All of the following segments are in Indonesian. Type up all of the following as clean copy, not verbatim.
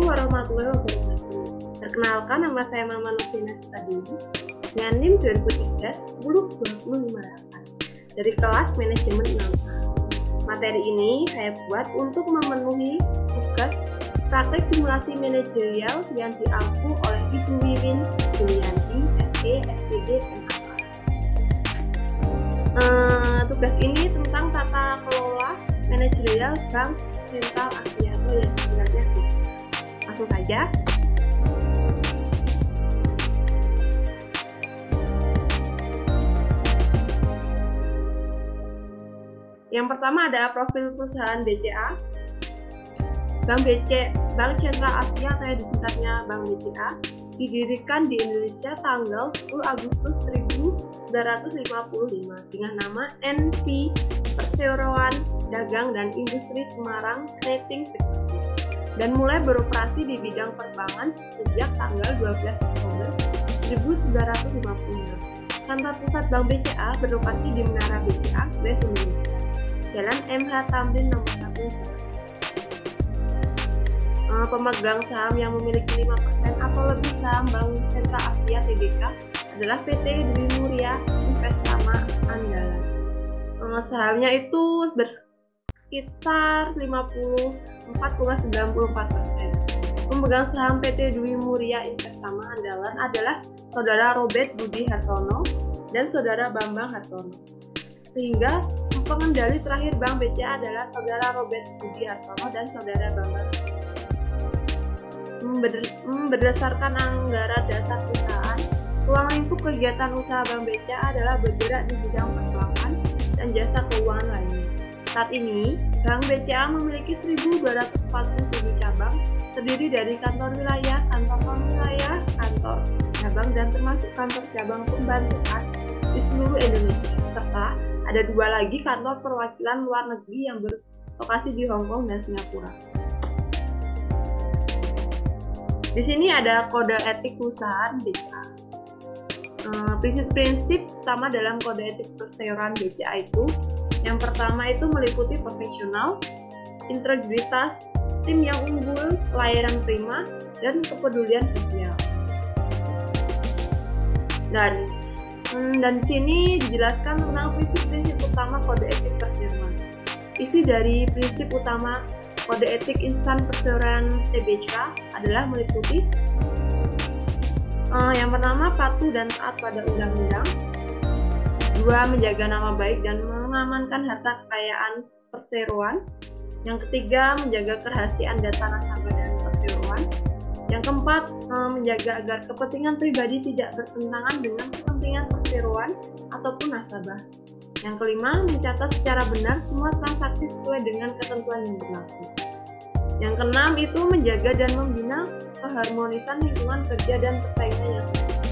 warahmatullahi wabarakatuh. Perkenalkan, nama saya Mama Novina Stadium dengan NIM 2003-10-25 dari kelas manajemen 6A. Materi ini saya buat untuk memenuhi tugas praktek simulasi manajerial yang diampu oleh Ibu Wiwin Julianti, SE, SPD, MA. Tugas ini tentang tata kelola manajerial Bank Sentral Asia atau yang sebenarnya langsung saja. Yang pertama ada profil perusahaan BCA. Bank Sentral Asia atau yang disingkatnya Bank BCA didirikan di Indonesia tanggal 10 Agustus 1955 dengan nama NP Perseroan Dagang dan Industri Semarang Trading Security dan mulai beroperasi di bidang perbankan sejak tanggal 12 Oktober 1956. Kantor pusat Bank BCA berlokasi di Menara BCA, West Indonesia, Jalan MH Tamrin nomor 1. Pemegang saham yang memiliki 5% atau lebih saham Bank Sentral Asia Tbk adalah PT Dwi Muria Investama Andalan. Sahamnya itu berkisar 54,94%. Pemegang saham PT Dwi Muria Investama Andalan adalah Saudara Robert Budi Hartono dan Saudara Bambang Hartono. Sehingga pengendali terakhir Bank BCA adalah Saudara Robert Budi Hartono dan Saudara Bambang. Berdasarkan anggaran dasar perusahaan, ruang lingkup kegiatan usaha Bank BCA adalah bergerak di bidang perbankan dan jasa keuangan lainnya. Saat ini, Bank BCA memiliki 1.247 cabang, terdiri dari kantor wilayah, kantor non-wilayah, kantor cabang, dan termasuk kantor cabang pembantu khas di seluruh Indonesia, serta ada 2 lagi kantor perwakilan luar negeri yang berlokasi di Hong Kong dan Singapura. Di sini ada kode etik perusahaan BCA. Prinsip-prinsip utama dalam kode etik perseroan BCA itu, yang pertama itu meliputi profesional, integritas, tim yang unggul, pelayanan prima, dan kepedulian sosial. Dan di sini dijelaskan tentang prinsip-prinsip utama kode etik perseroan. Isi dari prinsip utama kode etik insan perseroan TBK adalah meliputi yang pertama, patuh dan taat pada undang-undang. 2. Menjaga nama baik dan mengamankan harta kekayaan perseroan. Yang ketiga, menjaga kerahasiaan data nasabah dan perseroan. Yang keempat, menjaga agar kepentingan pribadi tidak bertentangan dengan kepentingan perseroan ataupun nasabah. Yang kelima, mencatat secara benar semua transaksi sesuai dengan ketentuan yang berlaku. Yang keenam itu menjaga dan membina keharmonisan lingkungan kerja dan persaingan yang sehat.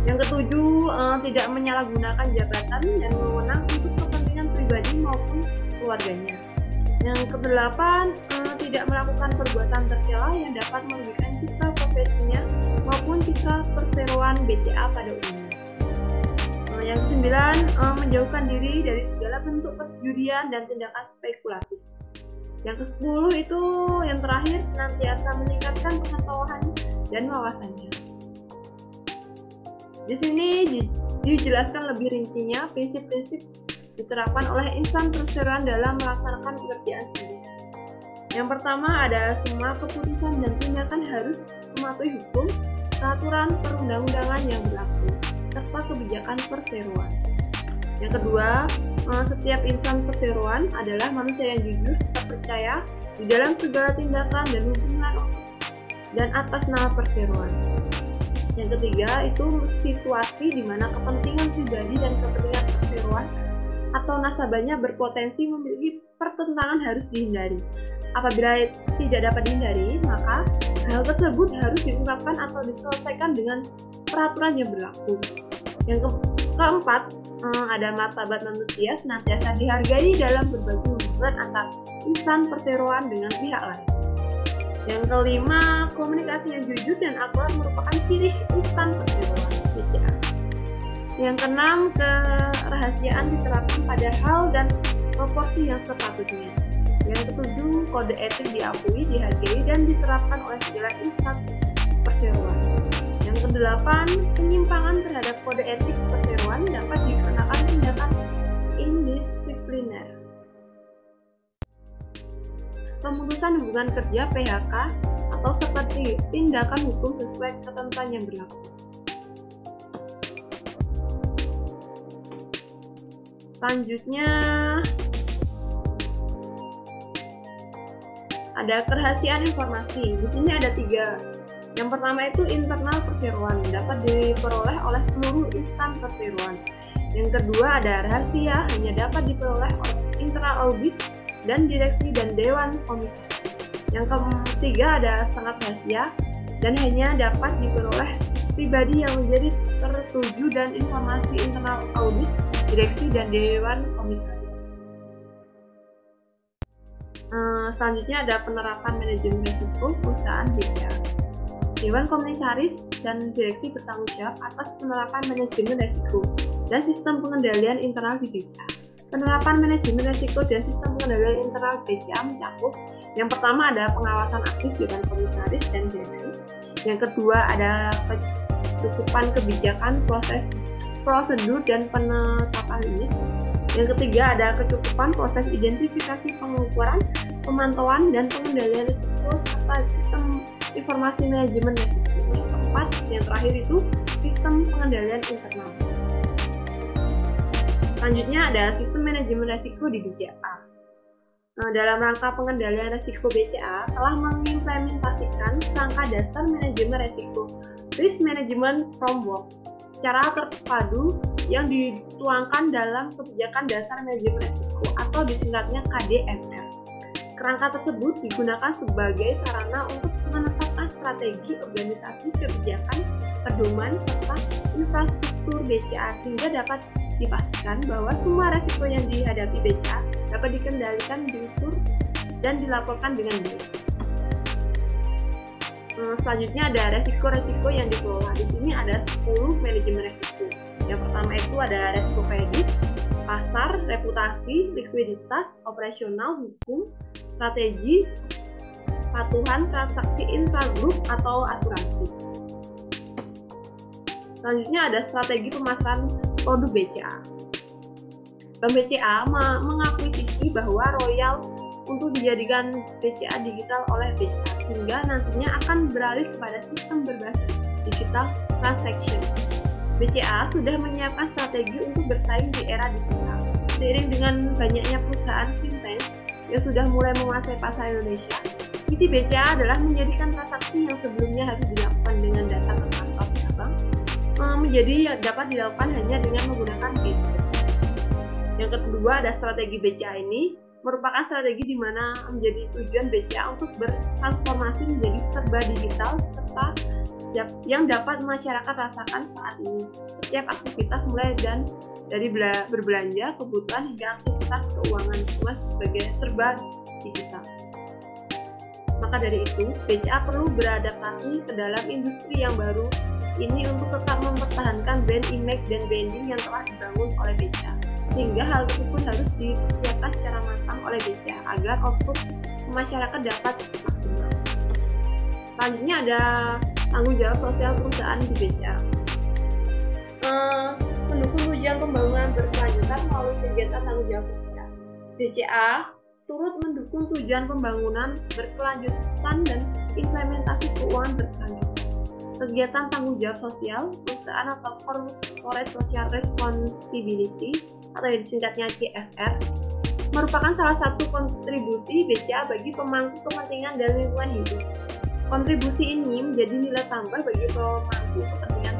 Yang ketujuh, tidak menyalahgunakan jabatan dan wewenang untuk kepentingan pribadi maupun keluarganya. Yang kedelapan, tidak melakukan perbuatan tercela yang dapat merugikan citra profesinya maupun citra perseroan BCA pada umumnya. Yang kesembilan, menjauhkan diri dari segala bentuk perjudian dan tindakan spekulatif. Yang ke-10 itu yang terakhir, senantiasa meningkatkan pengetahuan dan wawasannya. Di sini dijelaskan lebih rincinya prinsip-prinsip diterapkan oleh insan perseroan dalam melaksanakan pekerjaan sendiri. Yang pertama ada semua keputusan dan tindakan harus mematuhi hukum, peraturan perundang-undangan yang berlaku, serta kebijakan perseroan. Yang kedua, setiap insan perseroan adalah manusia yang jujur, terpercaya di dalam segala tindakan dan hubungan dan atas nama perseroan. Yang ketiga, itu situasi di mana kepentingan pribadi dan kepentingan perseroan atau nasabahnya berpotensi memiliki pertentangan harus dihindari. Apabila tidak dapat dihindari, maka hal tersebut harus diungkapkan atau diselesaikan dengan peraturan yang berlaku. Yang keempat, ada martabat manusia senantiasa dihargai dalam berbagai hubungan antar insan perseroan dengan pihak lain. Yang kelima, komunikasi yang jujur dan akurat merupakan ciri insan perseroan BCA. Yang keenam, kerahasiaan diterapkan pada hal dan proporsi yang sepatutnya. Yang ketujuh, kode etik diakui, dihargai, dan diterapkan oleh segala instansi perseroan. Yang kedelapan, penyimpangan terhadap kode etik perseroan dapat dikenakan tindakan indisipliner. Pemutusan hubungan kerja PHK atau seperti tindakan hukum sesuai ketentuan yang berlaku. Selanjutnya ada kerahasiaan informasi. Di sini ada 3. Yang pertama itu internal perseroan, dapat diperoleh oleh seluruh instan perseroan. Yang kedua ada rahasia, hanya dapat diperoleh oleh internal audit dan direksi dan dewan komisaris. Yang ketiga ada sangat rahasia dan hanya dapat diperoleh pribadi yang menjadi tertuju dan informasi internal audit, direksi dan dewan komisaris. Selanjutnya ada penerapan manajemen risiko perusahaan BCA. Dewan Komisaris dan Direksi bertanggung jawab atas penerapan manajemen risiko dan sistem pengendalian internal di BCA. Penerapan manajemen risiko dan sistem pengendalian internal BCA mencakup yang pertama ada pengawasan aktif Dewan Komisaris dan Direksi. Yang kedua ada kecukupan kebijakan, prosedur dan penetapan limit. Yang ketiga ada kecukupan proses identifikasi, pengukuran, pemantauan, dan pengendalian risiko serta sistem informasi manajemen risiko. Yang keempat, yang terakhir itu sistem pengendalian internal. Selanjutnya ada sistem manajemen risiko di BCA. Dalam rangka pengendalian risiko BCA telah mengimplementasikan kerangka dasar manajemen risiko (Risk Management Framework) secara terpadu yang dituangkan dalam kebijakan dasar manajemen risiko atau disingkatnya KDMR. Kerangka tersebut digunakan sebagai sarana untuk menetapkan strategi organisasi, kebijakan, pedoman, serta infrastruktur BCA sehingga dapat dipastikan bahwa semua risiko yang dihadapi BCA dapat dikendalikan, diukur, dan dilaporkan dengan baik. Selanjutnya ada resiko-resiko yang dikelola. Di sini ada 10 manajemen resiko. Yang pertama itu ada resiko kredit, pasar, reputasi, likuiditas, operasional, hukum, strategi, patuhan, transaksi intragrup atau asuransi. Selanjutnya ada strategi pemasaran produk BCA. Bank BCA mengakuisisi bahwa Royal untuk dijadikan BCA digital oleh BCA sehingga nantinya akan beralih kepada sistem berbasis digital transaction. BCA sudah menyiapkan strategi untuk bersaing di era digital. Seiring dengan banyaknya perusahaan fintech yang sudah mulai menguasai pasar Indonesia, misi BCA adalah menjadikan transaksi yang sebelumnya harus dilakukan dengan datang ke kantor cabang menjadi dapat dilakukan hanya dengan menggunakan gadget. Yang kedua ada strategi BCA ini merupakan strategi di mana menjadi tujuan BCA untuk bertransformasi menjadi serba digital serta yang dapat masyarakat rasakan saat ini. Setiap aktivitas mulai dari berbelanja, kebutuhan hingga aktivitas keuangan semua sebagai serba digital. Maka dari itu, BCA perlu beradaptasi ke dalam industri yang baru ini untuk tetap mempertahankan brand image dan branding yang telah dibangun oleh BCA. Sehingga hal tersebut harus disiapkan secara matang oleh BCA agar output masyarakat dapat maksimal. Selanjutnya ada tanggung jawab sosial perusahaan di BCA. Mendukung tujuan pembangunan berkelanjutan melalui kegiatan tanggung jawab sosial. BCA turut mendukung tujuan pembangunan berkelanjutan dan implementasi keuangan berkelanjutan. Kegiatan tanggung jawab sosial perusahaan atau Corporate Social Responsibility atau yang disingkatnya CSR merupakan salah satu kontribusi BCA bagi pemangku kepentingan dan lingkungan hidup. Kontribusi ini menjadi nilai tambah bagi pemangku kepentingan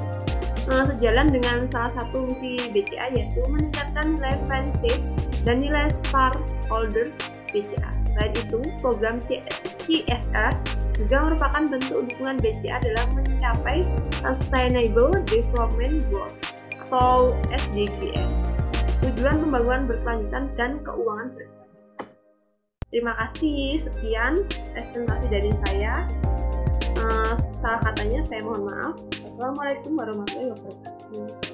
sejalan dengan salah satu misi BCA yaitu meningkatkan nilai franchise dan nilai stakeholder BCA. Selain itu, program CSR juga merupakan bentuk dukungan BCA dalam mencapai Sustainable Development Goals atau SDGs, tujuan pembangunan berkelanjutan dan keuangan berkelanjutan. Terima kasih, sekian presentasi dari saya. Salah katanya saya mohon maaf. Wassalamualaikum warahmatullahi wabarakatuh.